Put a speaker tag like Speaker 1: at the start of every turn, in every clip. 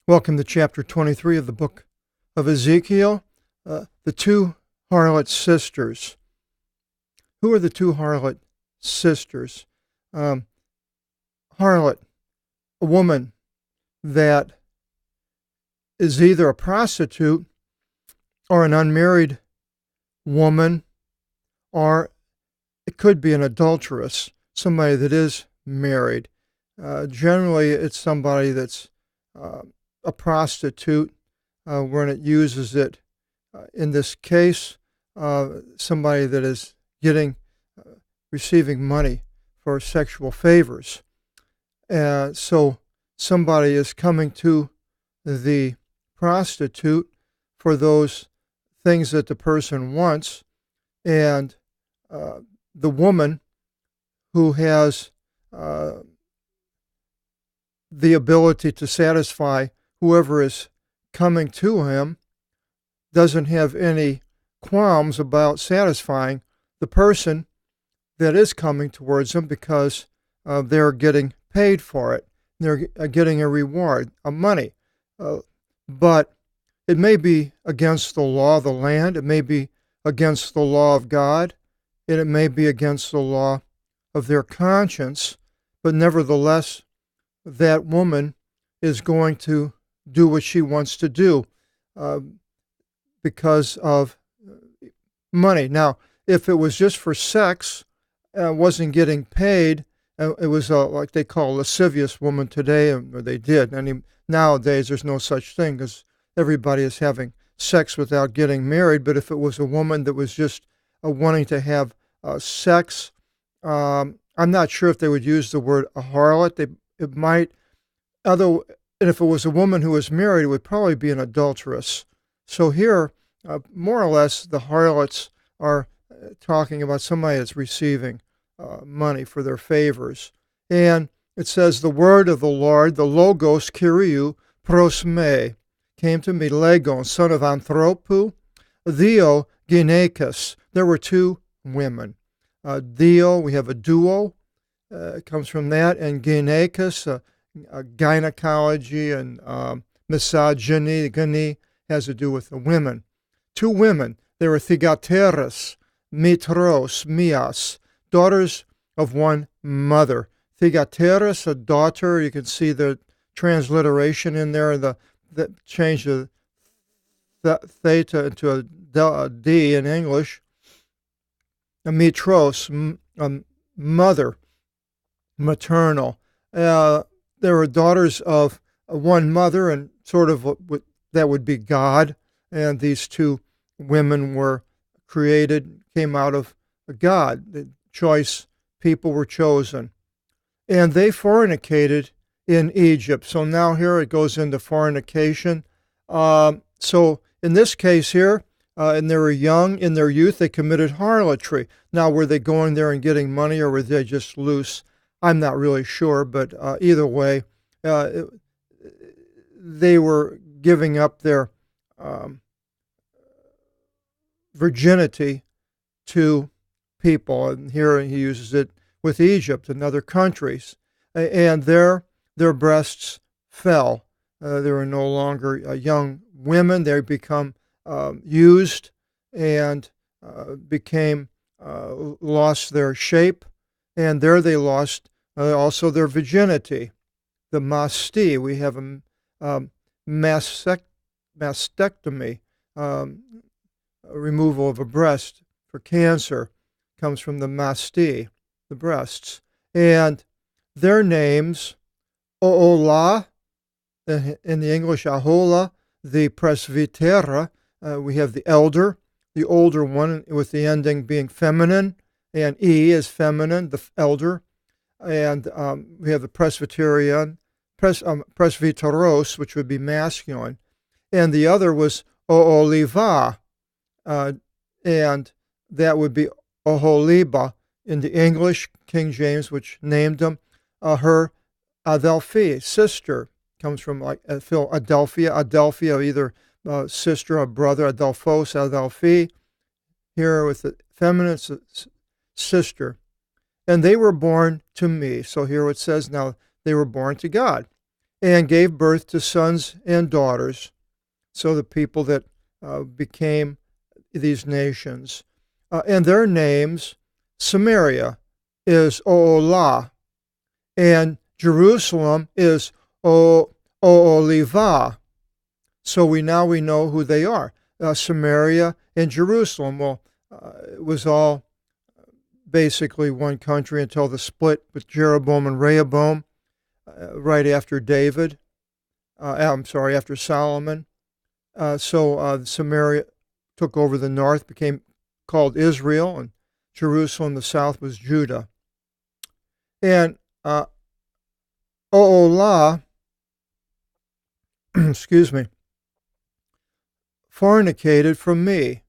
Speaker 1: Welcome to chapter 23 of the book of Ezekiel, the two harlot sisters. Who are the two harlot sisters? Harlot, a woman that is either a prostitute or an unmarried woman, or it could be an adulteress, somebody that is married. Generally, it's somebody that's a prostitute when it uses it. In this case, somebody that is receiving money for sexual favors. So somebody is coming to the prostitute for those things that the person wants, and the woman who has the ability to satisfy whoever is coming to him doesn't have any qualms about satisfying the person that is coming towards them because they're getting paid for it. They're getting a reward, a money. But it may be against the law of the land. It may be against the law of God. And it may be against the law of their conscience. But nevertheless, that woman is going to do what she wants to do because of money. Now, if it was just for sex, wasn't getting paid, it was like they call a lascivious woman today, or they did. Nowadays, there's no such thing because everybody is having sex without getting married. But if it was a woman that was just wanting to have sex, I'm not sure if they would use the word a harlot. It might, although, and if it was a woman who was married, it would probably be an adulteress. So here, more or less, the harlots are talking about somebody that's receiving money for their favors. And it says, the word of the Lord, the Logos Kyriou pros me, came to me, Legon, son of Anthropu, Dio Gynekis. There were two women. Dio, we have a duo, it comes from that, and Gynekis, gynecology and misogyny has to do with the women. Two women, they were Thigateres, Mitros, Mias, daughters of one mother. Thigateres, a daughter, you can see the transliteration in there, the change the theta into a D in English. A Mitros, mother, maternal. They were daughters of one mother, and sort of that would be God. And these two women were created, came out of God. The choice people were chosen. And they fornicated in Egypt. So now here it goes into fornication. So in this case here, and they were young, in their youth, they committed harlotry. Now, were they going there and getting money, or were they just loose? I'm not really sure, but either way, they were giving up their virginity to people. And here he uses it with Egypt and other countries. And their breasts fell. They were no longer young women. They become used and lost their shape. And there they lost also their virginity. The masti, we have a mastectomy, removal of a breast for cancer, comes from the masti, the breasts. And their names, Oola, in the English, Ahola, the presbytera, we have the elder, the older one, with the ending being feminine, and E is feminine, the elder. And we have the presbyteros, which would be masculine. And the other was Ooliva, and that would be Oholiba in the English, King James, which named them her Adelphi, sister. Comes from like Adelphia, either sister or brother, Adelphos, Adelphi. Here with the feminine sister. And they were born to me. So here it says now they were born to God. and gave birth to sons and daughters. So the people that became these nations. And their names, Samaria is Oolah, and Jerusalem is Oolivah. So we know who they are. Samaria and Jerusalem. Well, it was all basically one country until the split with Jeroboam and Rehoboam right after David. After Solomon. So Samaria took over the north, became called Israel, and Jerusalem, the south, was Judah. And Oolah, excuse me, fornicated from me.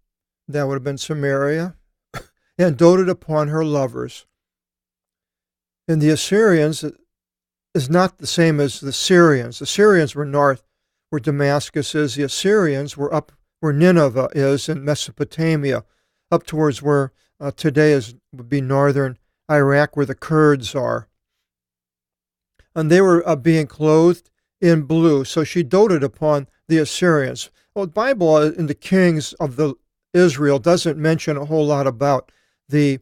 Speaker 1: That would have been Samaria, and doted upon her lovers. And the Assyrians is not the same as the Syrians. The Syrians were north, where Damascus is. The Assyrians were up where Nineveh is in Mesopotamia, up towards where today would be northern Iraq, where the Kurds are. And they were being clothed in blue. So she doted upon the Assyrians. Well, the Bible in the Kings of Israel doesn't mention a whole lot about the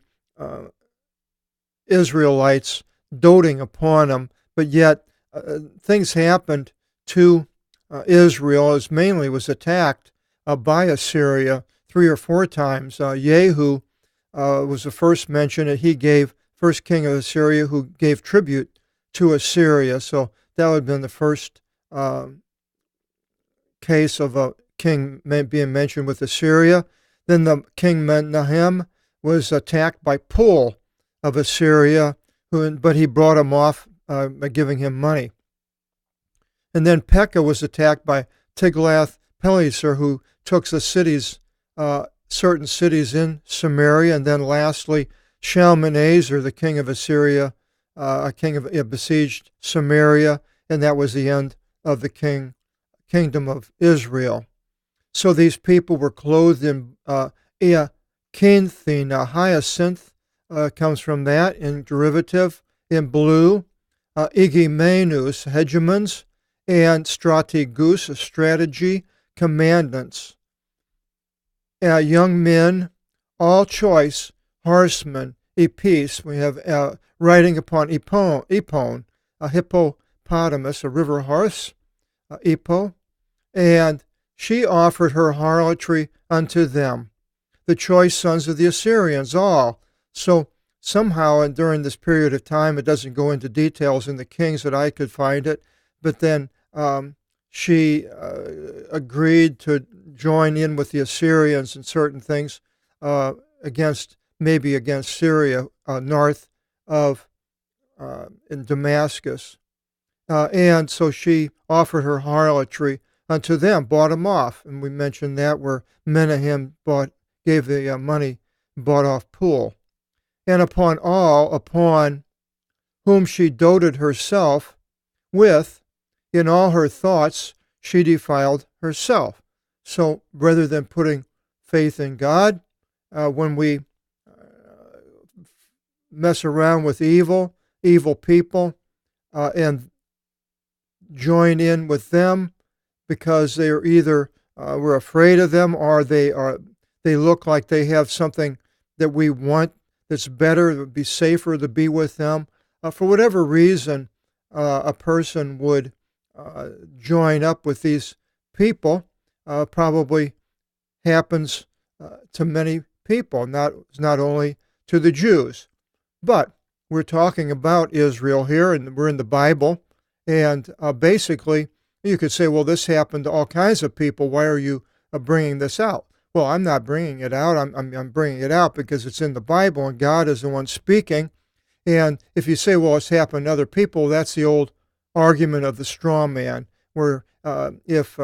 Speaker 1: Israelites doting upon them, but yet things happened to Israel as mainly was attacked by Assyria 3 or 4 times. Jehu was the first mention that he gave, first king of Assyria, who gave tribute to Assyria. So that would have been the first case of a king being mentioned with Assyria. Then the king Menahem was attacked by Pul of Assyria, but he brought him off by giving him money. And then Pekah was attacked by Tiglath-Pileser, who took the cities, certain cities in Samaria. And then lastly, Shalmaneser, the king of Assyria, besieged Samaria, and that was the end of the kingdom of Israel. So these people were clothed in iakinthine. Hyacinth comes from that in derivative, in blue. Igimenus, hegemons, and strategus, strategy, commandants. Young men, all choice, horsemen, epis. We have riding upon Epon, a hippopotamus, a river horse, Epo. And she offered her harlotry unto them, the choice sons of the Assyrians, all. So somehow, and during this period of time, it doesn't go into details in the Kings that I could find it, but then she agreed to join in with the Assyrians in certain things against Syria, north of in Damascus. And so she offered her harlotry unto them, bought them off. And we mentioned that where Menahem gave the money, bought off Pul. And upon whom she doted herself with, in all her thoughts, she defiled herself. So rather than putting faith in God, when we mess around with evil people, and join in with them because they are either we're afraid of them, or they look like they have something that we want that's better, it would be safer to be with them. For whatever reason, a person would join up with these people. Probably happens to many people, not only to the Jews. But we're talking about Israel here, and we're in the Bible. And basically, you could say, well, this happened to all kinds of people. Why are you bringing this out? Well, I'm not bringing it out. I'm bringing it out because it's in the Bible, and God is the one speaking. And if you say, well, it's happened to other people, that's the old argument of the straw man, where if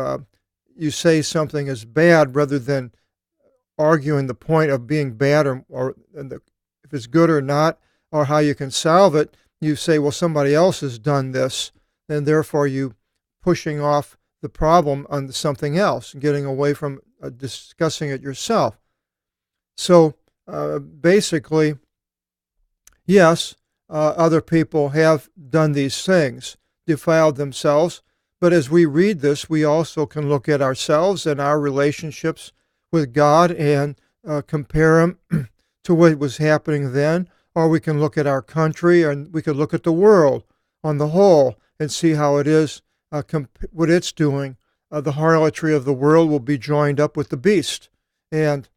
Speaker 1: you say something is bad, rather than arguing the point of being bad or if it's good or not, or how you can solve it, you say, well, somebody else has done this, and therefore you pushing off the problem on something else, getting away from discussing it yourself. So basically, yes, other people have done these things. defiled themselves. But as we read this, we also can look at ourselves and our relationships with God and compare them to what was happening then. Or we can look at our country, and we could look at the world on the whole and see how it is, what it's doing. The harlotry of the world will be joined up with the beast. And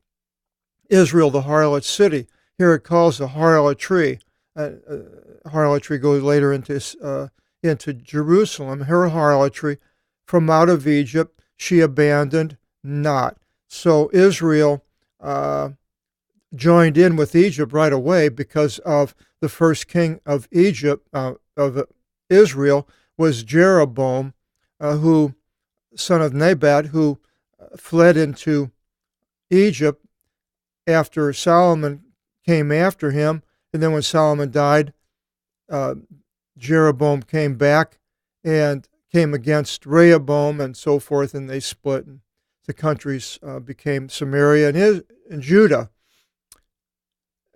Speaker 1: Israel, the harlot city, here it calls the harlotry. Harlotry goes later into Jerusalem. Her harlotry from out of Egypt she abandoned not. So Israel joined in with Egypt right away because of the first king of Egypt, of Israel, was Jeroboam, who son of Nebat, who fled into Egypt after Solomon came after him. And then when Solomon died, Jeroboam came back and came against Rehoboam and so forth, and they split. And the countries became Samaria and Judah.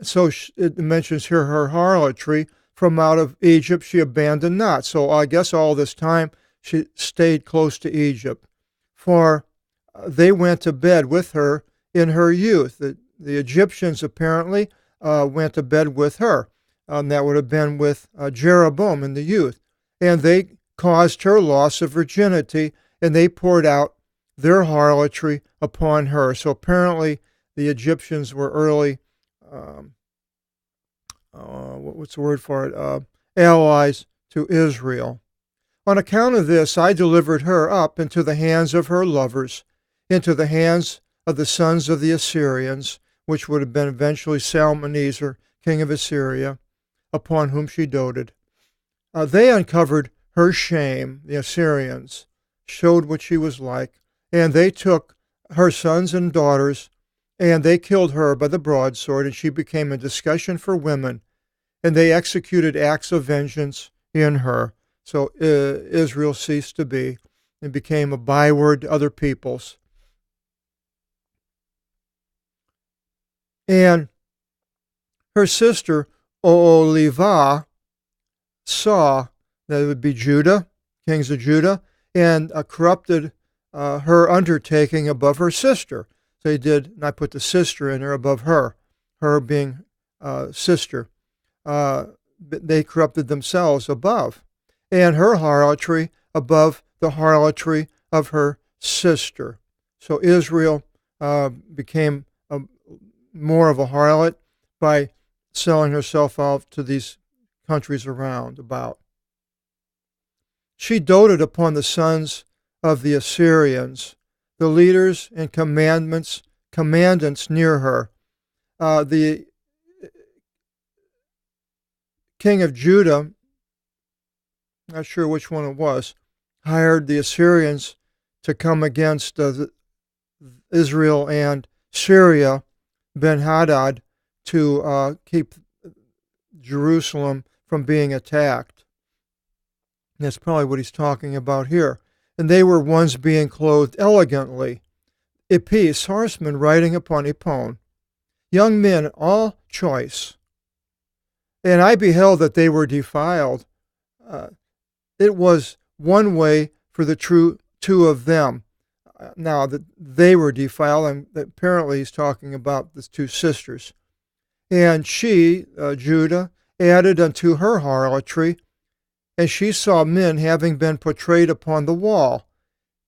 Speaker 1: So it mentions here her harlotry. From out of Egypt she abandoned not. So I guess all this time she stayed close to Egypt. For they went to bed with her in her youth. The Egyptians apparently went to bed with her. That would have been with Jeroboam in the youth. And they caused her loss of virginity, and they poured out their harlotry upon her. So apparently the Egyptians were early, what's the word for it? Allies to Israel. On account of this, I delivered her up into the hands of her lovers, into the hands of the sons of the Assyrians, which would have been eventually Shalmaneser, king of Assyria, upon whom she doted. They uncovered her shame, the Assyrians, showed what she was like, and they took her sons and daughters, and they killed her by the broadsword, and she became a discussion for women, and they executed acts of vengeance in her. So Israel ceased to be and became a byword to other peoples. And her sister Oholibah saw that it would be Judah, kings of Judah, and corrupted her undertaking above her sister. So he did not put the sister in there above her being sister. They corrupted themselves above, and her harlotry above the harlotry of her sister. So Israel became more of a harlot by selling herself out to these countries around about. She doted upon the sons of the Assyrians, the leaders and commandants near her. The king of Judah, not sure which one it was, hired the Assyrians to come against Israel and Syria, Ben-Hadad, to keep Jerusalem from being attacked. And that's probably what he's talking about here. And they were ones being clothed elegantly, a piece, horsemen riding upon a pony, young men all choice. And I beheld that they were defiled. It was one way for the two of them. Now that they were defiled, and apparently he's talking about the two sisters. And she, Judah, added unto her harlotry, and she saw men having been portrayed upon the wall,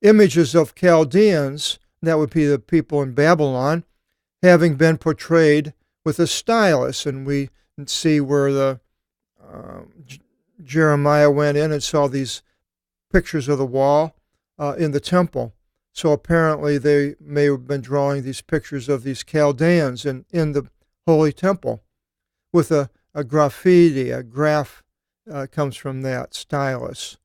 Speaker 1: images of Chaldeans, that would be the people in Babylon, having been portrayed with a stylus. And we see where the Jeremiah went in and saw these pictures of the wall in the temple. So apparently they may have been drawing these pictures of these Chaldeans in the Holy Temple with a graffiti. A graph comes from that, stylus.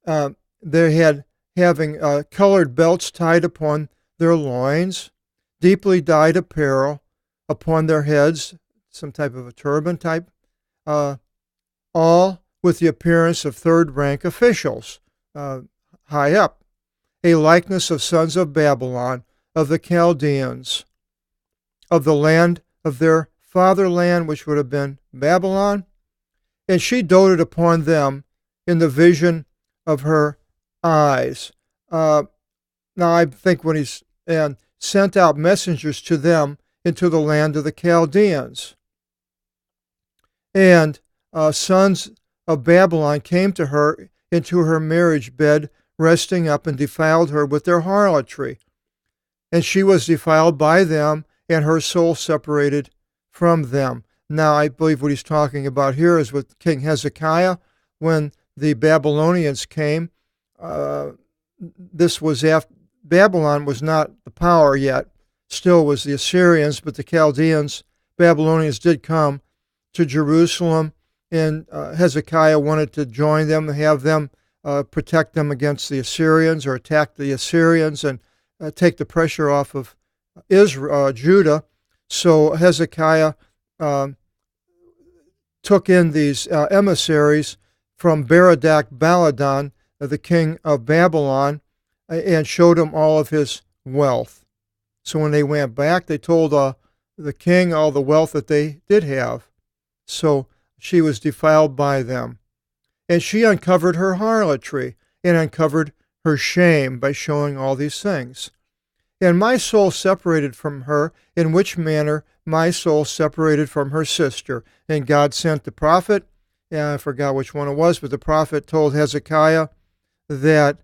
Speaker 1: They had having colored belts tied upon their loins, deeply dyed apparel upon their heads, some type of a turban type, all with the appearance of third-rank officials, high up, a likeness of sons of Babylon, of the Chaldeans, of the land of their fatherland, which would have been Babylon, and she doted upon them in the vision of her eyes. Now I think when he's and sent out messengers to them into the land of the Chaldeans. And sons of Babylon came to her into her marriage bed, resting up, and defiled her with their harlotry. And she was defiled by them, and her soul separated from them. Now, I believe what he's talking about here is with King Hezekiah. When the Babylonians came, this was after Babylon was not the power yet, still was the Assyrians, but the Chaldeans, Babylonians did come to Jerusalem, and Hezekiah wanted to join them, have them protect them against the Assyrians or attack the Assyrians and take the pressure off of Judah. So Hezekiah took in these emissaries from Berodach-Baladan, the king of Babylon, and showed him all of his wealth. So when they went back, they told the king all the wealth that they did have. So she was defiled by them. And she uncovered her harlotry and uncovered her shame by showing all these things. And my soul separated from her, in which manner my soul separated from her sister. And God sent the prophet, and I forgot which one it was, but the prophet told Hezekiah that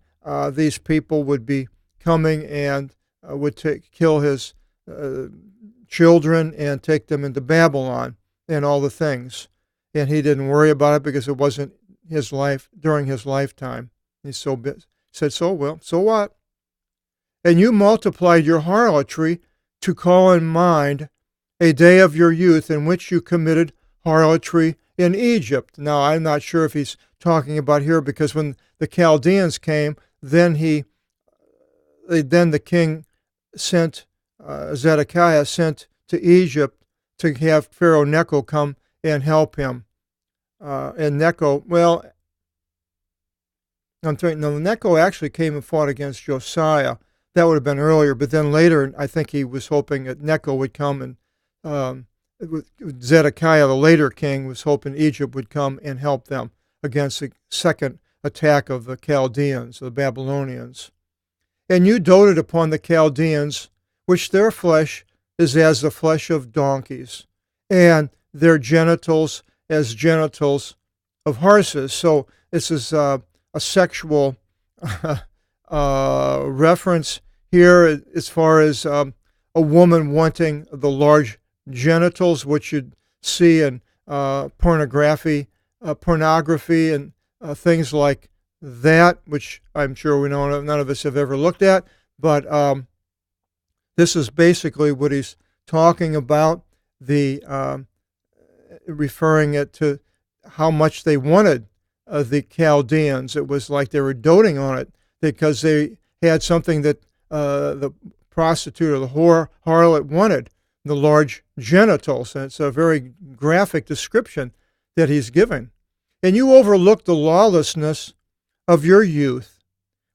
Speaker 1: these people would be coming and would kill his children and take them into Babylon and all the things. And he didn't worry about it because it wasn't his life during his lifetime. He said, so what? And you multiplied your harlotry to call in mind a day of your youth in which you committed harlotry in Egypt. Now, I'm not sure if he's talking about here, because when the Chaldeans came, then the king sent, Zedekiah sent to Egypt to have Pharaoh Necho come and help him. And Necho, Necho actually came and fought against Josiah. That would have been earlier, but then later, I think he was hoping that Necho would come, and Zedekiah, the later king, was hoping Egypt would come and help them against the second attack of the Chaldeans, the Babylonians. And you doted upon the Chaldeans, which their flesh is as the flesh of donkeys, and their genitals as genitals of horses. So this is a sexual reference here as far as a woman wanting the large genitals, which you'd see in pornography and things like that, which I'm sure we know none of us have ever looked at. But this is basically what he's talking about, referring it to how much they wanted the Chaldeans. It was like they were doting on it because they had something that the prostitute or the harlot wanted, the large genitals. And it's a very graphic description that he's giving. And you overlooked the lawlessness of your youth,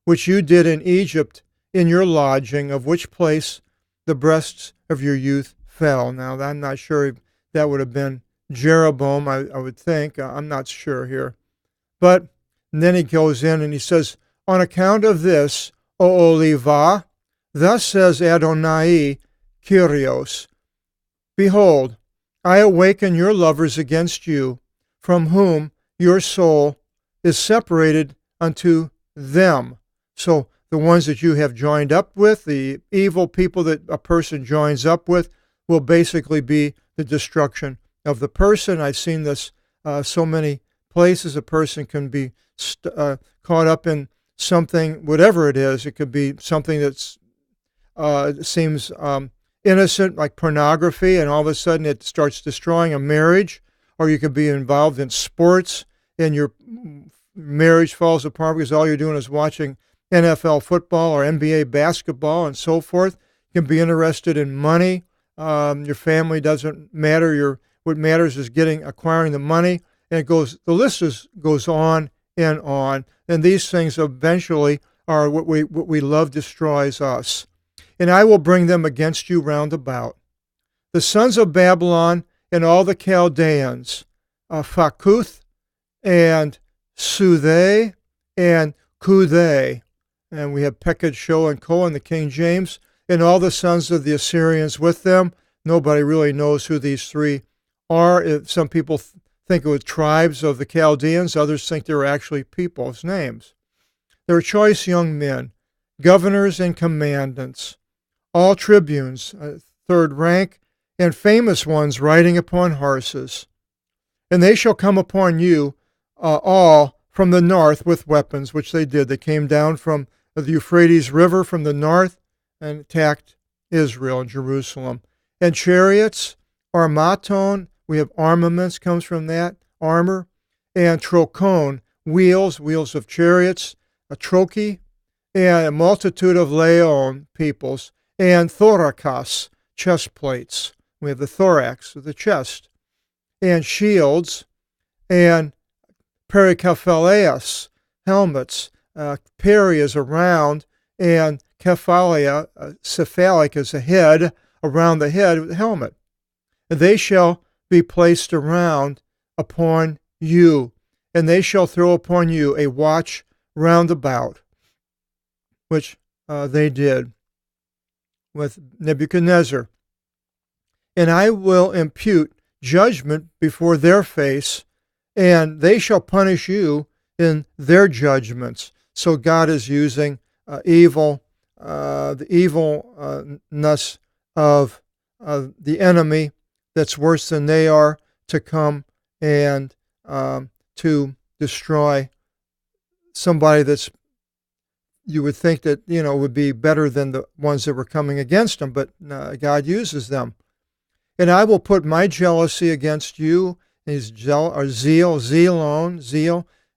Speaker 1: which you did in Egypt in your lodging, of which place the breasts of your youth fell. Now, I'm not sure if that would have been Jeroboam, I would think. I'm not sure here. But then he goes in and he says, on account of this, O Oliva, thus says Adonai Kyrios, behold, I awaken your lovers against you, from whom your soul is separated unto them. So the ones that you have joined up with, the evil people that a person joins up with, will basically be the destruction of the person. I've seen this so many places. A person can be caught up in something, whatever it is. It could be something that's seems innocent, like pornography, and all of a sudden it starts destroying a marriage. Or you could be involved in sports and your marriage falls apart because all you're doing is watching NFL football or NBA basketball and so forth. You can be interested in money. Your family doesn't matter. What matters is acquiring the money, and the list goes on and on. And these things eventually are what we love destroys us. And I will bring them against you round about. The sons of Babylon and all the Chaldeans, Phakuth, and Suthe, and Kuthe. And we have Peked, Sho, and Ko in the King James, and all the sons of the Assyrians with them. Nobody really knows who these three are. Some people think it was tribes of the Chaldeans. Others think they were actually people's names. They were choice young men, governors and commandants, all tribunes, third rank, and famous ones riding upon horses. And they shall come upon you all from the north with weapons, which they did. They came down from the Euphrates River from the north and attacked Israel and Jerusalem. And chariots, armaton, we have armaments, comes from that, armor, and trokon, wheels of chariots, a trochee, and a multitude of leon peoples, and thorakas, chest plates. We have the thorax of the chest, and shields, and perikephaleas, helmets. Peri is around, and kephalia, cephalic is a head, around the head with a helmet. And they shall be placed around upon you, and they shall throw upon you a watch round about, which they did with Nebuchadnezzar. And I will impute judgment before their face, and they shall punish you in their judgments. So God is using the evilness of the enemy that's worse than they are to come and to destroy somebody that's, you would think that, would be better than the ones that were coming against them, but God uses them. And I will put my jealousy against you, his zeal,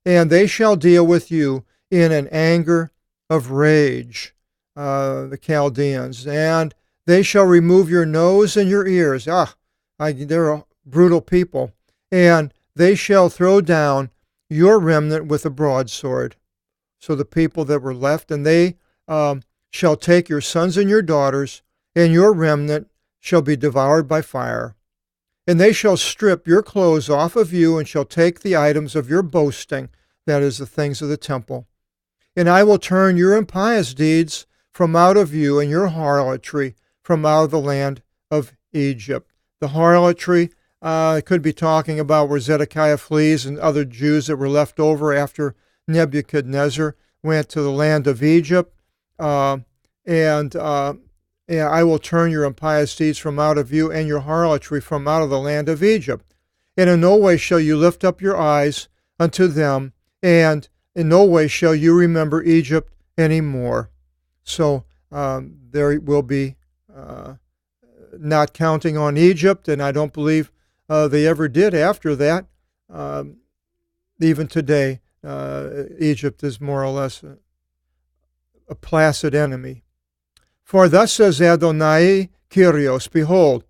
Speaker 1: and they shall deal with you in an anger of rage, the Chaldeans, and they shall remove your nose and your ears. They're brutal people. And they shall throw down your remnant with a broadsword. So the people that were left, and they shall take your sons and your daughters, and your remnant shall be devoured by fire. And they shall strip your clothes off of you, and shall take the items of your boasting, that is, the things of the temple. And I will turn your impious deeds from out of you, and your harlotry from out of the land of Egypt. The harlotry could be talking about where Zedekiah flees and other Jews that were left over after Nebuchadnezzar went to the land of Egypt. And I will turn your impious deeds from out of you, and your harlotry from out of the land of Egypt. And in no way shall you lift up your eyes unto them, and in no way shall you remember Egypt any more. So there will be not counting on Egypt, and I don't believe they ever did after that. Even today, Egypt is more or less a placid enemy. For thus says Adonai Kyrios, behold,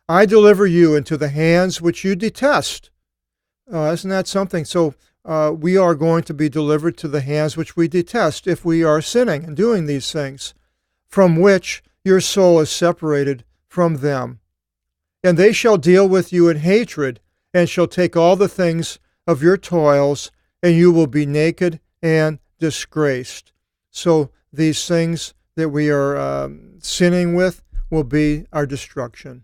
Speaker 1: I deliver you into the hands which you detest. Isn't that something? So we are going to be delivered to the hands which we detest if we are sinning and doing these things, from which your soul is separated from them. And they shall deal with you in hatred, and shall take all the things of your toils, and you will be naked and disgraced. So these things that we are sinning with will be our destruction.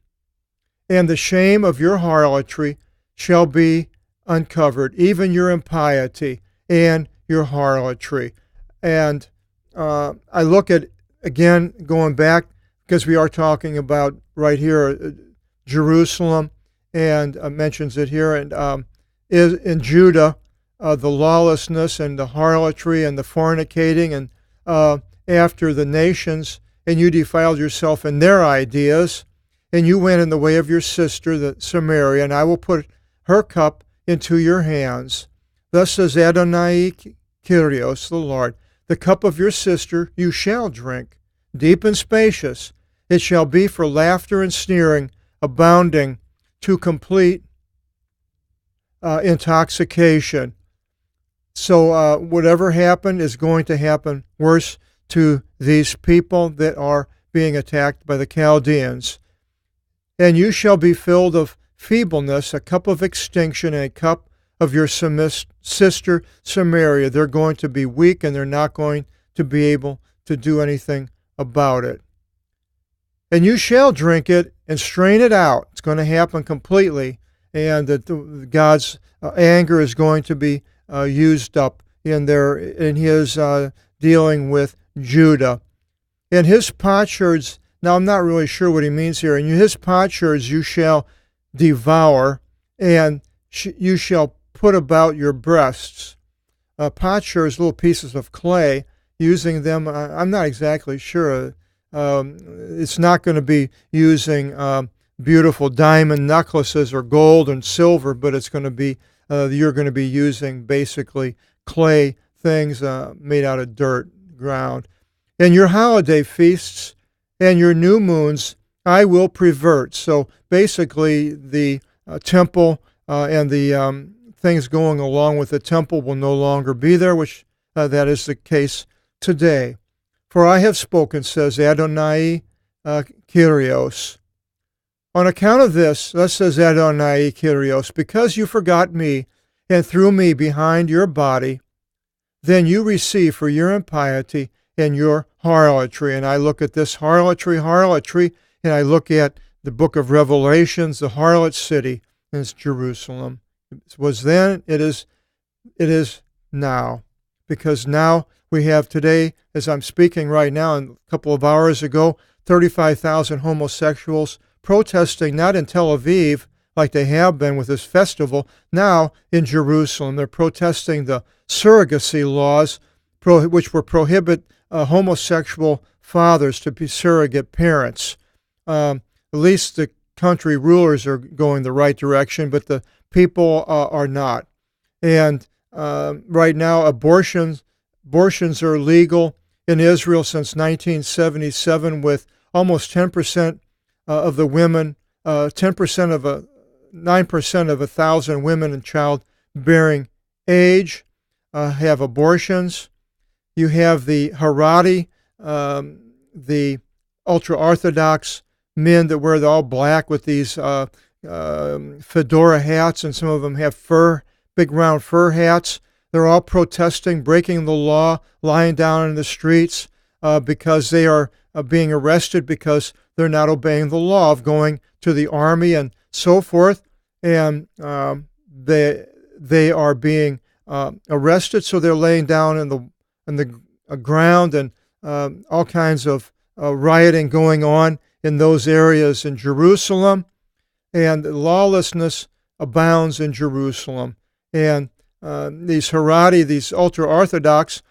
Speaker 1: And the shame of your harlotry shall be uncovered, even your impiety and your harlotry. And I look at, again, going back, because we are talking about right here, Jerusalem, and mentions it here, and in Judah, the lawlessness and the harlotry and the fornicating, and after the nations, and you defiled yourself in their ideas, and you went in the way of your sister, the Samaria, and I will put her cup into your hands. Thus says Adonai Kyrios, the Lord, the cup of your sister you shall drink, deep and spacious. It shall be for laughter and sneering, abounding to complete intoxication. So whatever happened is going to happen worse to these people that are being attacked by the Chaldeans. And you shall be filled of feebleness, a cup of extinction, and a cup of your sister Samaria. They're going to be weak, and they're not going to be able to do anything about it. And you shall drink it and strain it out. It's going to happen completely, and that God's anger is going to be used up in his dealing with Judah. And his potsherds, now I'm not really sure what he means here, and his potsherds you shall devour, and you shall put about your breasts. Potsherds, little pieces of clay, using them, I'm not exactly sure. It's not going to be using beautiful diamond necklaces or gold and silver, but it's going to be, you're going to be using basically clay things made out of dirt, ground. And your holiday feasts and your new moons I will pervert. So basically the temple and the things going along with the temple will no longer be there, which that is the case today. For I have spoken, says Adonai Kyrios. On account of this, thus says Adonai Kyrios, because you forgot me and threw me behind your body, then you receive for your impiety and your harlotry. And I look at this harlotry, and I look at the book of Revelations, the harlot city, and it's Jerusalem. It was then, it is now. Because now we have today, as I'm speaking right now, and a couple of hours ago, 35,000 homosexuals protesting not in Tel Aviv like they have been with this festival, now in Jerusalem. They're protesting the surrogacy laws which will prohibit homosexual fathers to be surrogate parents. At least the country rulers are going the right direction, but the people are not. And right now, abortions are legal in Israel since 1977, with almost 10% of the women, 9% of 1,000 women in childbearing age have abortions. You have the Haredi, the ultra-Orthodox men that wear all black with these fedora hats, and some of them have big round fur hats. They're all protesting, breaking the law, lying down in the streets because they are being arrested because they're not obeying the law of going to the army and so forth. And they are being arrested, so they're laying down in the ground, and all kinds of rioting going on in those areas in Jerusalem, and lawlessness abounds in Jerusalem. And these Haredi, these ultra-Orthodox,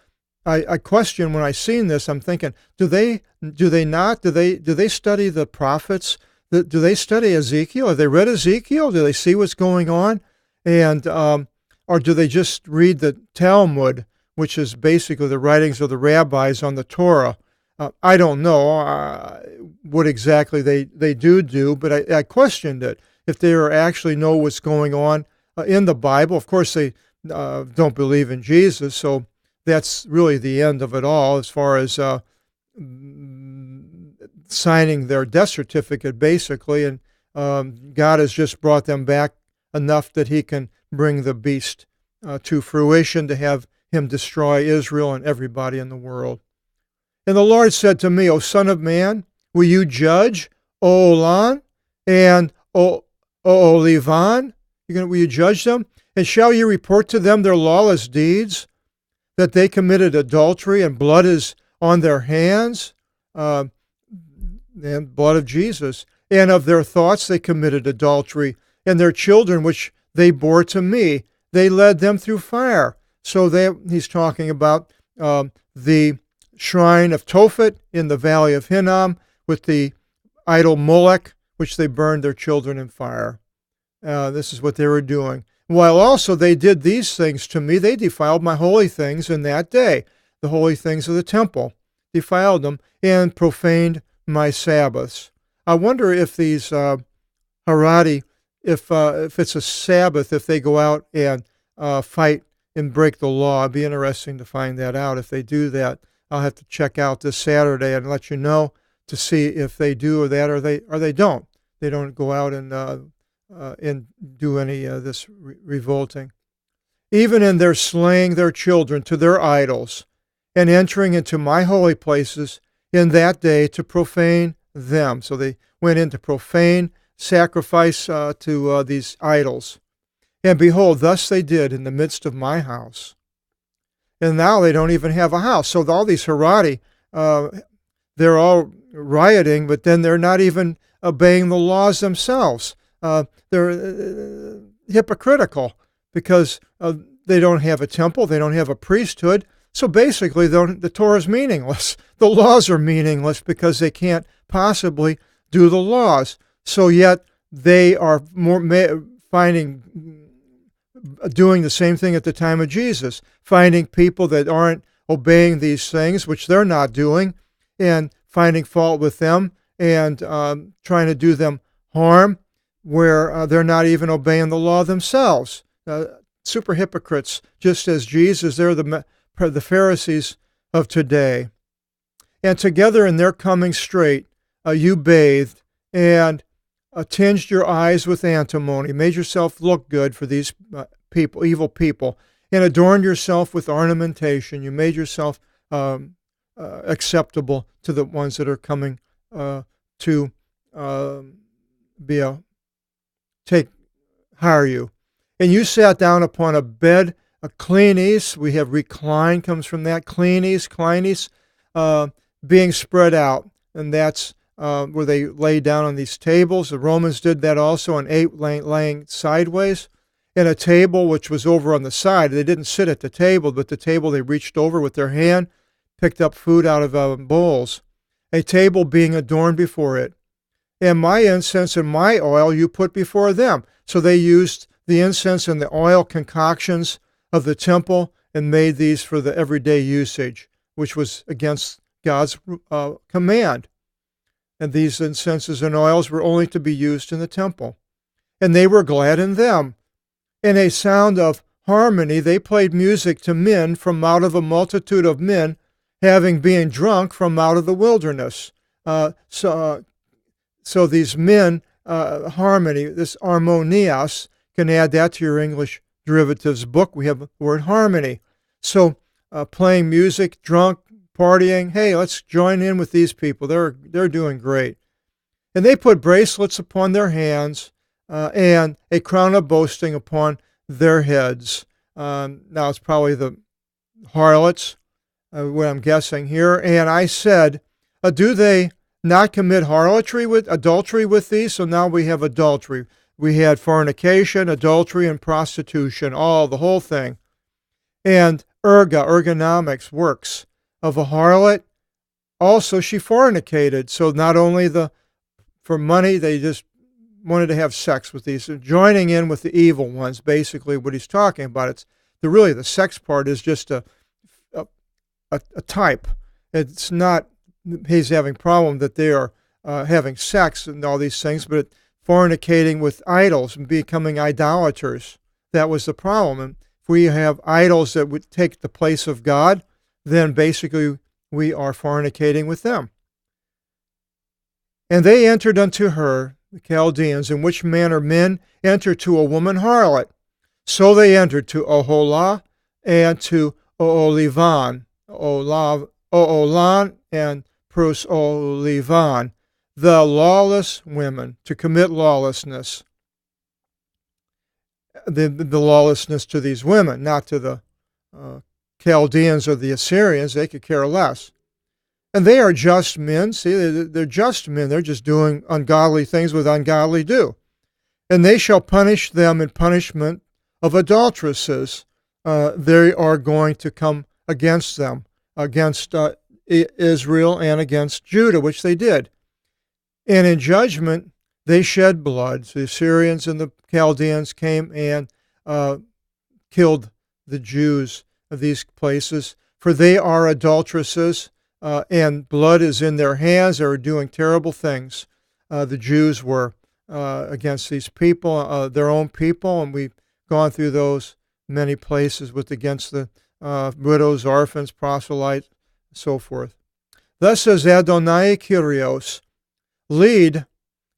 Speaker 1: I question when I seen this. I'm thinking, do they study the prophets? Do they study Ezekiel? Have they read Ezekiel? Do they see what's going on? And or do they just read the Talmud, which is basically the writings of the rabbis on the Torah? I don't know what exactly they do, but I questioned it. If they actually know what's going on in the Bible. Of course, they don't believe in Jesus, so that's really the end of it all as far as signing their death certificate, basically. And God has just brought them back enough that he can bring the beast to fruition, to have him destroy Israel and everybody in the world. And the Lord said to me, O Son of Man, will you judge Oholah and Oholiban? Will you judge them? And shall you report to them their lawless deeds, that they committed adultery and blood is on their hands, and blood of Jesus, and of their thoughts they committed adultery, and their children which they bore to me, they led them through fire. So he's talking about the shrine of Tophet in the valley of Hinnom, with the idol Molech, which they burned their children in fire. This is what they were doing. While also they did these things to me, they defiled my holy things in that day, the holy things of the temple, defiled them, and profaned my Sabbaths. I wonder if these Haredi, if it's a Sabbath, if they go out and fight and break the law. It'd be interesting to find that out. If they do that, I'll have to check out this Saturday and let you know to see if they do or that, or they don't. They don't go out and do any of this revolting. even in their slaying their children to their idols, and entering into my holy places in that day to profane them. So they went in to profane sacrifice to these idols. And behold, thus they did in the midst of my house. And now they don't even have a house. So all these Haredi, they're all rioting, but then they're not even obeying the laws themselves. They're hypocritical because they don't have a temple, they don't have a priesthood. So basically, the Torah is meaningless. The laws are meaningless because they can't possibly do the laws. So yet they are doing the same thing at the time of Jesus, finding people that aren't obeying these things, which they're not doing, and finding fault with them and trying to do them harm where they're not even obeying the law themselves. Super hypocrites, just as Jesus, they're the Pharisees of today. And together in their coming straight, you bathed and tinged your eyes with antimony, made yourself look good for these people, evil people, and adorned yourself with ornamentation. You made yourself acceptable to the ones that are coming to hire you. And you sat down upon a bed, a klinis. We have recline, comes from that. Klinis, being spread out. And that's where they lay down on these tables. The Romans did that also, and ate laying sideways. And a table which was over on the side. They didn't sit at the table, but the table they reached over with their hand, picked up food out of bowls. A table being adorned before it. And my incense and my oil you put before them. So they used the incense and the oil concoctions of the temple and made these for the everyday usage, which was against God's command. And these incenses and oils were only to be used in the temple. And they were glad in them. In a sound of harmony, they played music to men from out of a multitude of men, having been drunk from out of the wilderness. So these men, harmony, this harmonias, can add that to your English derivatives book. We have the word harmony. So playing music, drunk, partying. Hey, let's join in with these people. They're doing great. And they put bracelets upon their hands and a crown of boasting upon their heads. Now it's probably the harlots, what I'm guessing here. And I said, do they not commit adultery with these? So now we have adultery. We had fornication, adultery, and prostitution, the whole thing. And ergonomics, works of a harlot. Also, she fornicated. So not only for money, they just wanted to have sex with these, joining in with the evil ones, basically what he's talking about. It's the sex part is just a type. It's not he's having a problem that they are having sex and all these things, but fornicating with idols and becoming idolaters. That was the problem. And if we have idols that would take the place of God, then basically we are fornicating with them. And they entered unto her, the Chaldeans, in which manner men enter to a woman harlot. So they entered to Oholah and to Oholivan, Oolan and Prosolivan, the lawless women, to commit lawlessness. The lawlessness to these women, not to the Chaldeans or the Assyrians. They could care less. And they are just men. See, they're just men. They're just doing ungodly things with ungodly do. And they shall punish them in punishment of adulteresses. They are going to come against them, against Israel and against Judah, which they did. And in judgment, they shed blood. So the Assyrians and the Chaldeans came and killed the Jews of these places, for they are adulteresses, and blood is in their hands. They were doing terrible things. The Jews were against these people, their own people, and we've gone through those many places against the widows, orphans, proselytes, and so forth. Thus says Adonai Kyrios, lead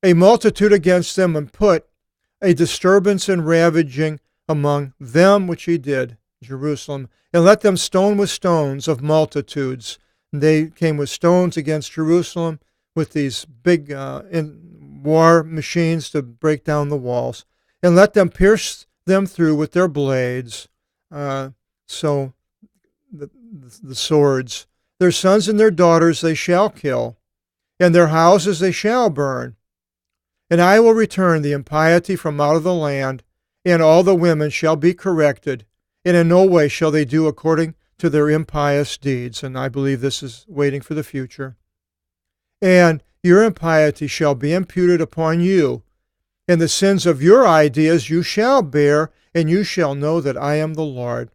Speaker 1: a multitude against them and put a disturbance and ravaging among them which he did, Jerusalem, and let them stone with stones of multitudes. And they came with stones against Jerusalem with these big war machines to break down the walls. And let them pierce them through with their blades. So the swords. Their sons and their daughters they shall kill, and their houses they shall burn. And I will return the impiety from out of the land, and all the women shall be corrected, and in no way shall they do according to their impious deeds. And I believe this is waiting for the future. And your impiety shall be imputed upon you, and the sins of your ideas you shall bear, and you shall know that I am the Lord.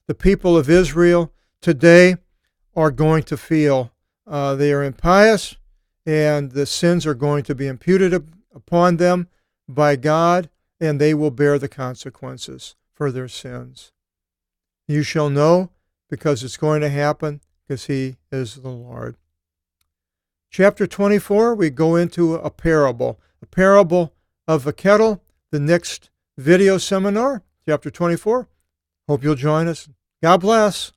Speaker 1: The people of Israel today are going to feel they are impious, and the sins are going to be imputed upon them by God, and they will bear the consequences for their sins. You shall know, because it's going to happen, because he is the Lord. Chapter 24, we go into a parable of a kettle, the next video seminar, chapter 24. Hope you'll join us. God bless.